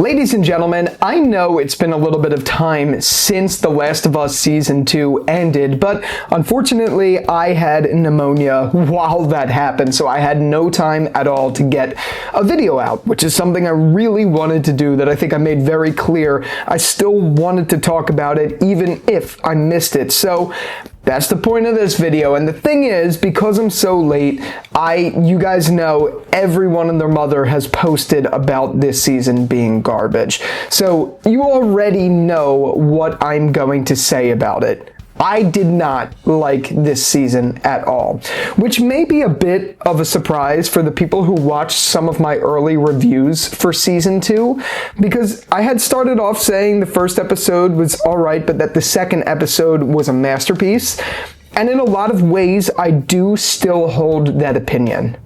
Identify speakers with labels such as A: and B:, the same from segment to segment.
A: Ladies and gentlemen, I know it's been a little bit of time since The Last of Us Season 2 ended, but unfortunately I had pneumonia while that happened, so I had no time at all to get a video out, which is something I really wanted to do that I think I made very clear. I still wanted to talk about it even if I missed it, so that's the point of this video. And the thing is, because I'm so late, you guys know everyone and their mother has posted about this season being garbage. So you already know what I'm going to say about it. I did not like this season at all, which may be a bit of a surprise for the people who watched some of my early reviews for season 2, because I had started off saying the first episode was alright, but that the second episode was a masterpiece, and in a lot of ways I do still hold that opinion.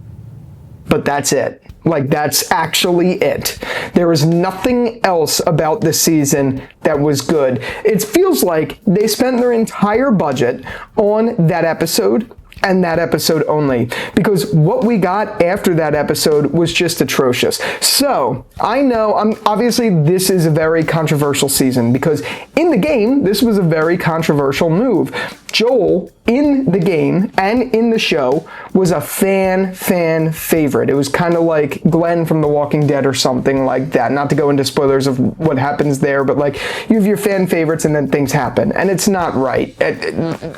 A: But that's it. Like, that's actually it. There is nothing else about this season that was good. It feels like they spent their entire budget on that episode and that episode only, because what we got after that episode was just atrocious. So, I know, obviously this is a very controversial season, because in the game, this was a very controversial move. Joel, in the game and in the show, was a fan favorite. It was kind of like Glenn from The Walking Dead or something like that. Not to go into spoilers of what happens there, but like, you have your fan favorites and then things happen, and it's not right.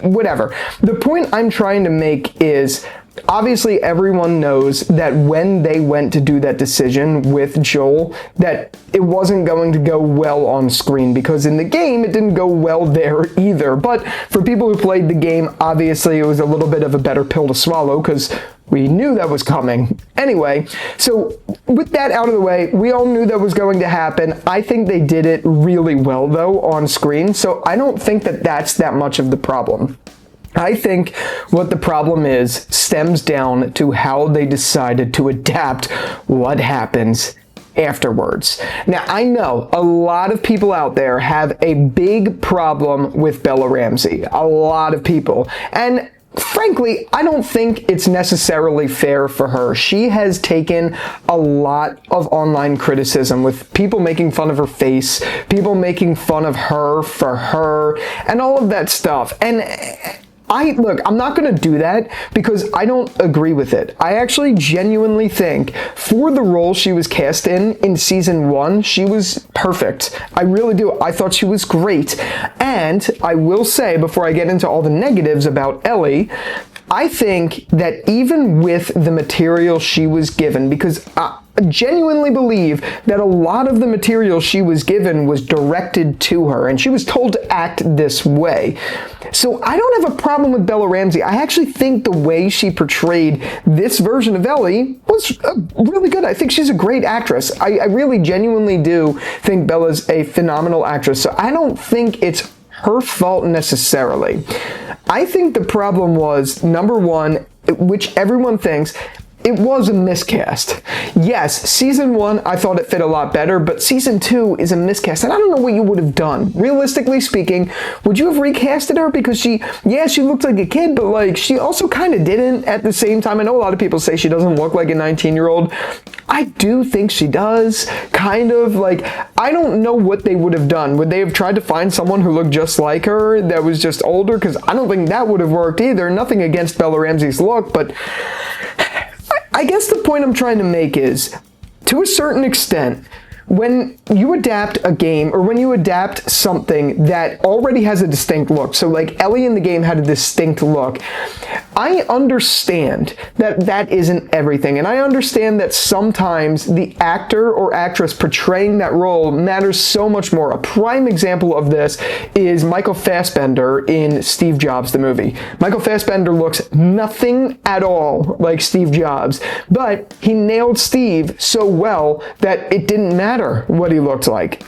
A: Whatever. The point I'm trying to make is, obviously everyone knows that when they went to do that decision with Joel, that it wasn't going to go well on screen, because in the game it didn't go well there either. But for people who played the game, obviously it was a little bit of a better pill to swallow, because we knew that was coming. Anyway, so with that out of the way, we all knew that was going to happen. I think they did it really well though on screen, so I don't think that that's that much of the problem. I think what the problem is stems down to how they decided to adapt what happens afterwards. Now, I know a lot of people out there have a big problem with Bella Ramsey. A lot of people. And frankly, I don't think it's necessarily fair for her. She has taken a lot of online criticism, with people making fun of her face, people making fun of her for her, and all of that stuff. And look, I'm not going to do that because I don't agree with it. I actually genuinely think for the role she was cast in season 1, she was perfect. I really do. I thought she was great. And I will say, before I get into all the negatives about Ellie, I think that even with the material she was given, because I genuinely believe that a lot of the material she was given was directed to her, and she was told to act this way. So I don't have a problem with Bella Ramsey. I actually think the way she portrayed this version of Ellie was really good. I think she's a great actress. I really genuinely do think Bella's a phenomenal actress, so I don't think it's her fault necessarily. I think the problem was, number one, which everyone thinks, it was a miscast. Yes, season 1, I thought it fit a lot better, but season 2 is a miscast, and I don't know what you would have done. Realistically speaking, would you have recasted her? Because she looked like a kid, but like, she also kind of didn't at the same time. I know a lot of people say she doesn't look like a 19-year-old. I do think she does, kind of. Like, I don't know what they would have done. Would they have tried to find someone who looked just like her that was just older? Because I don't think that would have worked either. Nothing against Bella Ramsey's look, but I guess the point I'm trying to make is, to a certain extent, when you adapt a game, or when you adapt something that already has a distinct look, so like Ellie in the game had a distinct look, I understand that that isn't everything, and I understand that sometimes the actor or actress portraying that role matters so much more. A prime example of this is Michael Fassbender in Steve Jobs, the movie. Michael Fassbender looks nothing at all like Steve Jobs, but he nailed Steve so well that it didn't matter what he looked like.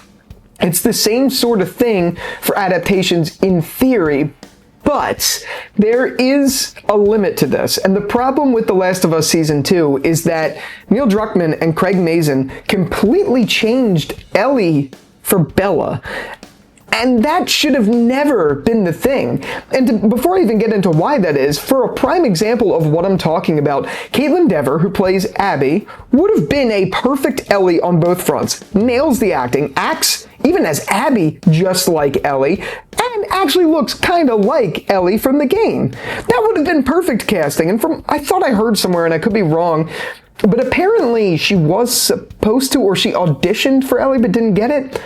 A: It's the same sort of thing for adaptations in theory, but there is a limit to this. And the problem with The Last of Us Season 2 is that Neil Druckmann and Craig Mazin completely changed Ellie for Bella. And that should have never been the thing. And before I even get into why that is, for a prime example of what I'm talking about, Caitlin Dever, who plays Abby, would have been a perfect Ellie on both fronts. Nails the acting, acts even as Abby just like Ellie, and actually looks kind of like Ellie from the game. That would have been perfect casting, and I thought I heard somewhere, and I could be wrong, but apparently she was supposed to, or she auditioned for Ellie but didn't get it.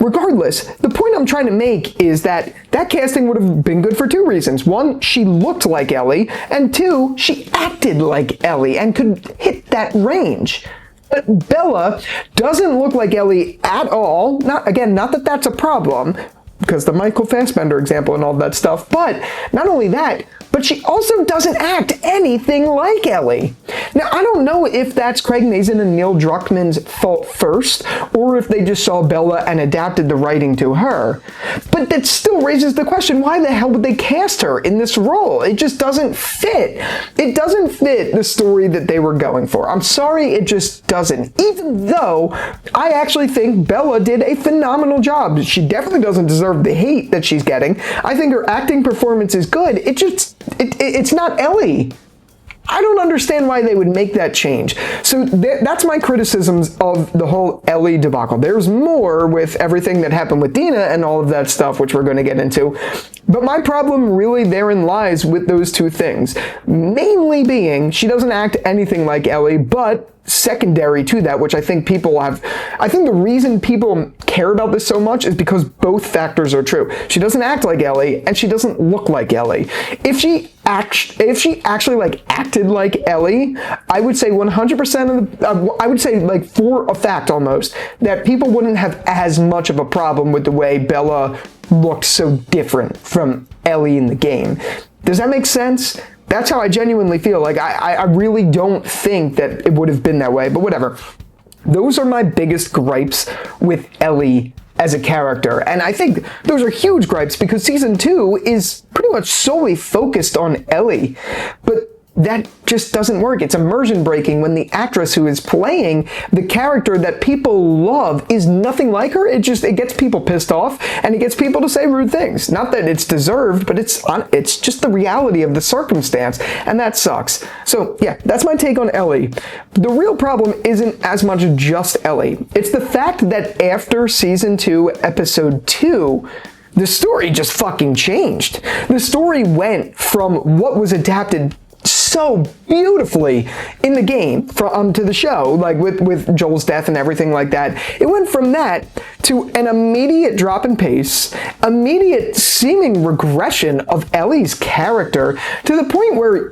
A: Regardless, the point I'm trying to make is that casting would have been good for two reasons. One, she looked like Ellie, and two, she acted like Ellie and could hit that range. But Bella doesn't look like Ellie at all. Not that that's a problem, because the Michael Fassbender example and all that stuff, but not only that, but she also doesn't act anything like Ellie. Now, I don't know if that's Craig Mazin and Neil Druckmann's fault first, or if they just saw Bella and adapted the writing to her. But that still raises the question, why the hell would they cast her in this role? It just doesn't fit. It doesn't fit the story that they were going for. I'm sorry, it just doesn't. Even though I actually think Bella did a phenomenal job. She definitely doesn't deserve the hate that she's getting. I think her acting performance is good. It's not Ellie. I don't understand why they would make that change. So that's my criticisms of the whole Ellie debacle. There's more with everything that happened with Dina and all of that stuff, which we're going to get into. But my problem really therein lies with those two things. Mainly being, she doesn't act anything like Ellie, but secondary to that, which I think the reason people care about this so much is because both factors are true. She doesn't act like Ellie, and she doesn't look like Ellie. If she actually acted like Ellie, I would say 100% I would say for a fact almost, that people wouldn't have as much of a problem with the way Bella looked so different from Ellie in the game. Does that make sense? That's how I genuinely feel. I really don't think that it would have been that way, but whatever. Those are my biggest gripes with Ellie as a character, and I think those are huge gripes because season 2 is pretty much solely focused on Ellie, but that just doesn't work. It's immersion breaking when the actress who is playing the character that people love is nothing like her. It gets people pissed off, and it gets people to say rude things. Not that it's deserved, but it's just the reality of the circumstance, and that sucks. So yeah, that's my take on Ellie. The real problem isn't as much just Ellie. It's the fact that after season 2, episode 2, the story just fucking changed. The story went from what was adapted so beautifully in the game to the show, with Joel's death and everything like that. It went from that to an immediate drop in pace, immediate seeming regression of Ellie's character, to the point where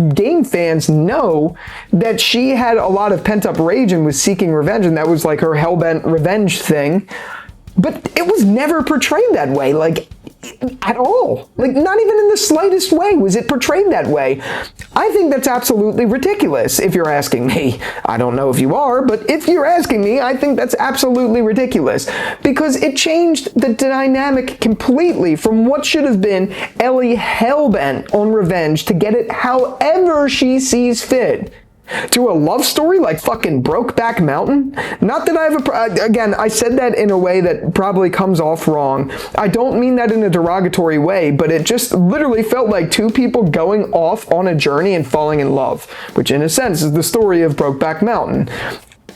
A: game fans know that she had a lot of pent-up rage and was seeking revenge, and that was her hellbent revenge thing. But it was never portrayed that way, at all. Not even in the slightest way was it portrayed that way. I think that's absolutely ridiculous, if you're asking me. I don't know if you are, but if you're asking me, I think that's absolutely ridiculous. Because it changed the dynamic completely from what should have been Ellie hellbent on revenge to get it however she sees fit, to a love story like fucking Brokeback Mountain. Not that I have again, I said that in a way that probably comes off wrong. I don't mean that in a derogatory way, but it just literally felt like two people going off on a journey and falling in love, which in a sense is the story of Brokeback Mountain.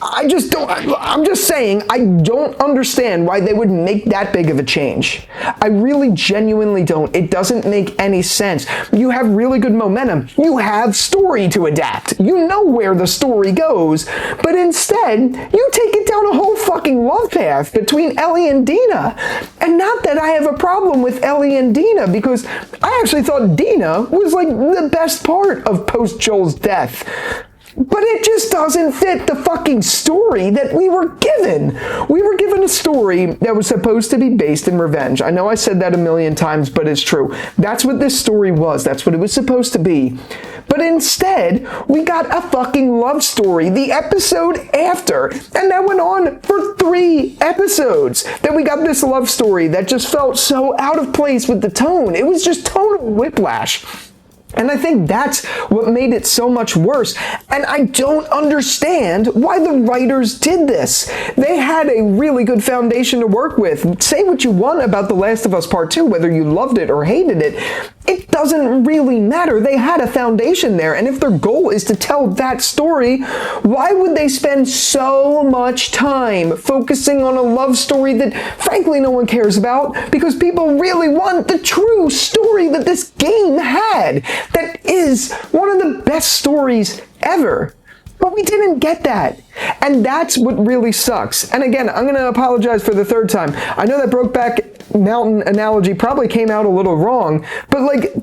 A: I'm just saying, I don't understand why they would make that big of a change. I really genuinely don't. It doesn't make any sense. You have really good momentum. You have story to adapt. You know where the story goes, but instead, you take it down a whole fucking love path between Ellie and Dina. And not that I have a problem with Ellie and Dina, because I actually thought Dina was the best part of post Joel's death. But it just doesn't fit the fucking story that we were given. We were given a story that was supposed to be based in revenge. I know I said that a million times, but it's true. That's what this story was. That's what it was supposed to be. But instead, we got a fucking love story the episode after. And that went on for 3 episodes. Then we got this love story that just felt so out of place with the tone. It was just tonal whiplash. And I think that's what made it so much worse. And I don't understand why the writers did this. They had a really good foundation to work with. Say what you want about The Last of Us Part 2, whether you loved it or hated it. It doesn't really matter. They had a foundation there. And if their goal is to tell that story, why would they spend so much time focusing on a love story that frankly no one cares about? Because people really want the true story that this game had. That is one of the best stories ever. But we didn't get that. And that's what really sucks. And again, I'm going to apologize for the third time. I know that Brokeback Mountain analogy probably came out a little wrong, but like,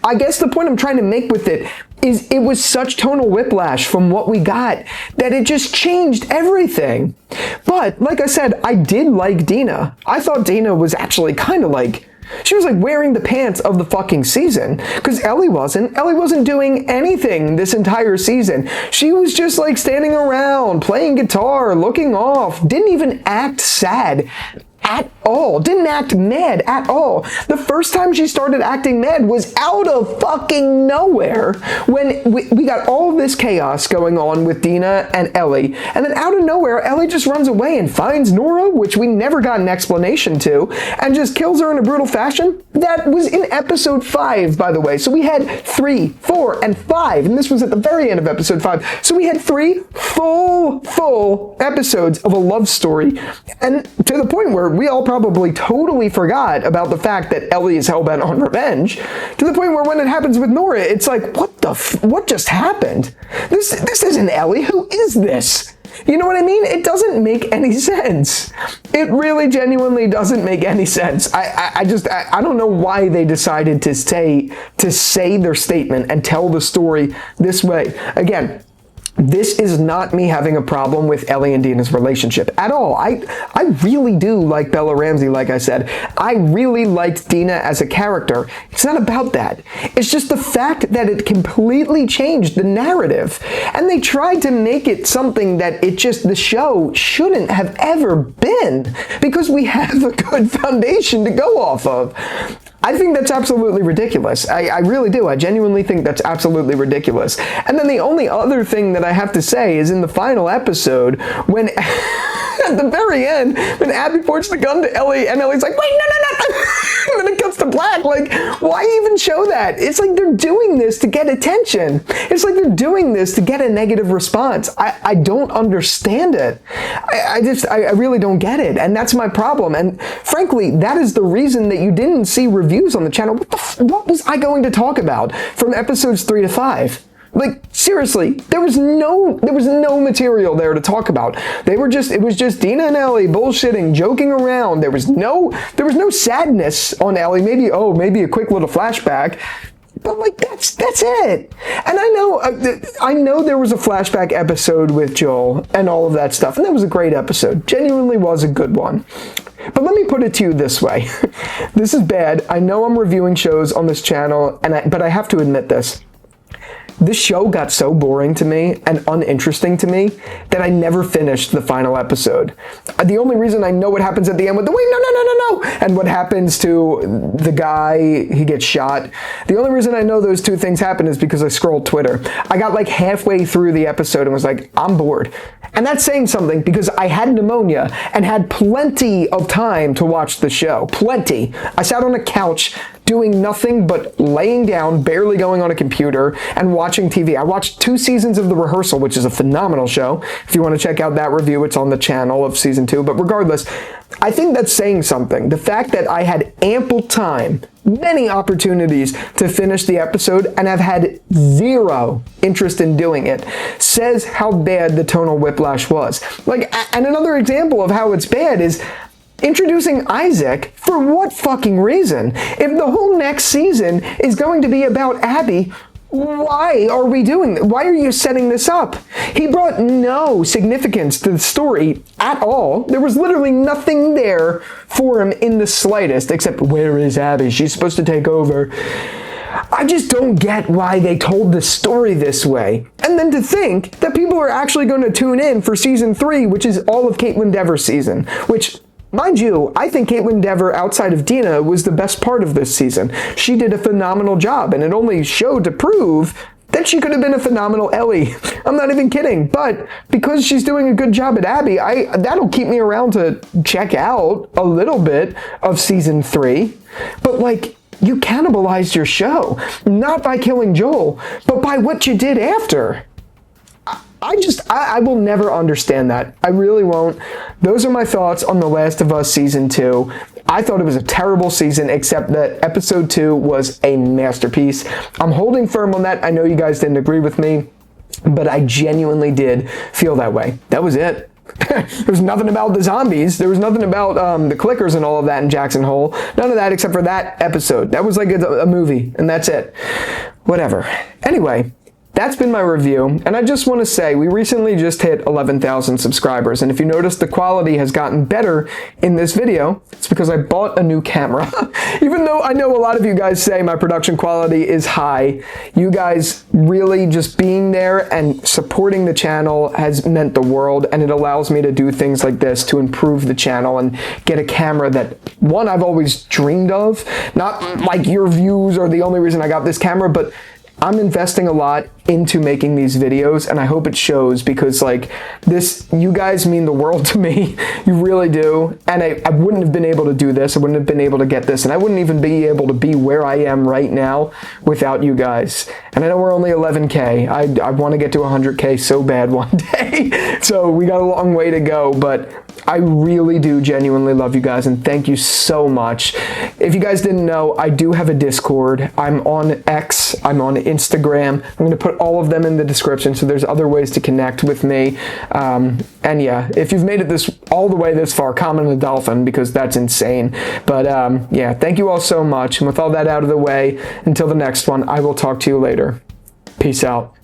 A: I guess the point I'm trying to make with it is it was such tonal whiplash from what we got that it just changed everything. But like I said, I did like Dina. I thought Dina was actually kind of like, she was like wearing the pants of the fucking season, because Ellie wasn't. Ellie wasn't doing anything this entire season. She was just like standing around, playing guitar, looking off, didn't even act sad at all. Didn't act mad at all. The first time she started acting mad was out of fucking nowhere when we got all this chaos going on with Dina and Ellie. And then out of nowhere, Ellie just runs away and finds Nora, which we never got an explanation to, and just kills her in a brutal fashion. That was in episode 5, by the way. So we had 3, 4, and 5. And this was at the very end of episode 5. So we had 3 full episodes of a love story. And to the point where we all probably totally forgot about the fact that Ellie is hellbent on revenge, to the point where when it happens with Nora, it's like, what just happened? This isn't Ellie. Who is this? You know what I mean? It doesn't make any sense. It really genuinely doesn't make any sense. I don't know why they decided to say their statement and tell the story this way. Again, this is not me having a problem with Ellie and Dina's relationship at all. I really do like Bella Ramsey, like I said. I really liked Dina as a character. It's not about that. It's just the fact that it completely changed the narrative. And they tried to make it something that the show shouldn't have ever been, because we have a good foundation to go off of. I think that's absolutely ridiculous. I really do. I genuinely think that's absolutely ridiculous. And then the only other thing that I have to say is in the final episode, when at the very end, when Abby points the gun to Ellie, and Ellie's like, wait, no. And then it cuts to black. Like, why even show that? It's like they're doing this to get attention. It's like they're doing this to get a negative response. I don't understand it. I really don't get it. And that's my problem. And frankly, that is the reason that you didn't see reviews on the channel. What was I going to talk about from episodes 3 to 5? Like, seriously, there was no material there to talk about. It was just Dina and Ellie bullshitting, joking around. There was no sadness on Ellie. Maybe a quick little flashback. But like, that's it. And I know there was a flashback episode with Joel and all of that stuff, and that was a great episode. Genuinely was a good one. But let me put it to you this way. This is bad. I know I'm reviewing shows on this channel, but I have to admit this. This show got so boring to me and uninteresting to me that I never finished the final episode. The only reason I know what happens at the end with the wait, no, and what happens to the guy, he gets shot. The only reason I know those two things happen is because I scrolled Twitter. I got like halfway through the episode and was like, I'm bored. And that's saying something, because I had pneumonia and had plenty of time to watch the show. Plenty. I sat on a couch doing nothing but laying down, barely going on a computer, and watching TV. I watched 2 seasons of The Rehearsal, which is a phenomenal show. If you want to check out that review, it's on the channel of season 2. But regardless, I think that's saying something. The fact that I had ample time, many opportunities to finish the episode, and I've had 0 interest in doing it, says how bad the tonal whiplash was. Like, and another example of how it's bad is introducing Isaac. For what fucking reason? If the whole next season is going to be about Abby, why are we doing this? Why are you setting this up? He brought no significance to the story at all. There was literally nothing there for him in the slightest, except where is Abby? She's supposed to take over. I just don't get why they told the story this way. And then to think that people are actually going to tune in for season 3, which is all of Caitlin Dever's season, which Mind you, I think Caitlin Dever, outside of Dina, was the best part of this season. She did a phenomenal job, and it only showed to prove that she could have been a phenomenal Ellie. I'm not even kidding. But because she's doing a good job at Abby, that'll keep me around to check out a little bit of season 3. But like, you cannibalized your show, not by killing Joel, but by what you did after. I will never understand that. I really won't. Those are my thoughts on The Last of Us Season 2. I thought it was a terrible season, except that Episode 2 was a masterpiece. I'm holding firm on that. I know you guys didn't agree with me, but I genuinely did feel that way. That was it. There was nothing about the zombies. There was nothing about the clickers and all of that in Jackson Hole. None of that except for that episode. That was like a movie, and that's it. Whatever. Anyway, that's been my review, and I just want to say we recently just hit 11,000 subscribers, and if you notice, the quality has gotten better in this video. It's because I bought a new camera. Even though I know a lot of you guys say my production quality is high, you guys really just being there and supporting the channel has meant the world, and it allows me to do things like this to improve the channel and get a camera that, one, I've always dreamed of. Not like your views are the only reason I got this camera, but I'm investing a lot into making these videos, and I hope it shows, because like this, you guys mean the world to me. You really do. And I wouldn't have been able to do this. I wouldn't have been able to get this, and I wouldn't even be able to be where I am right now without you guys. And I know we're only 11K. I want to get to 100K so bad one day. So we got a long way to go, but I really do genuinely love you guys, and thank you so much. If you guys didn't know, I do have a Discord. I'm on X, I'm on Instagram. I'm going to put all of them in the description, so there's other ways to connect with me. And yeah, if you've made it all the way this far, comment a dolphin, because that's insane. But yeah, thank you all so much. And with all that out of the way, until the next one, I will talk to you later. Peace out.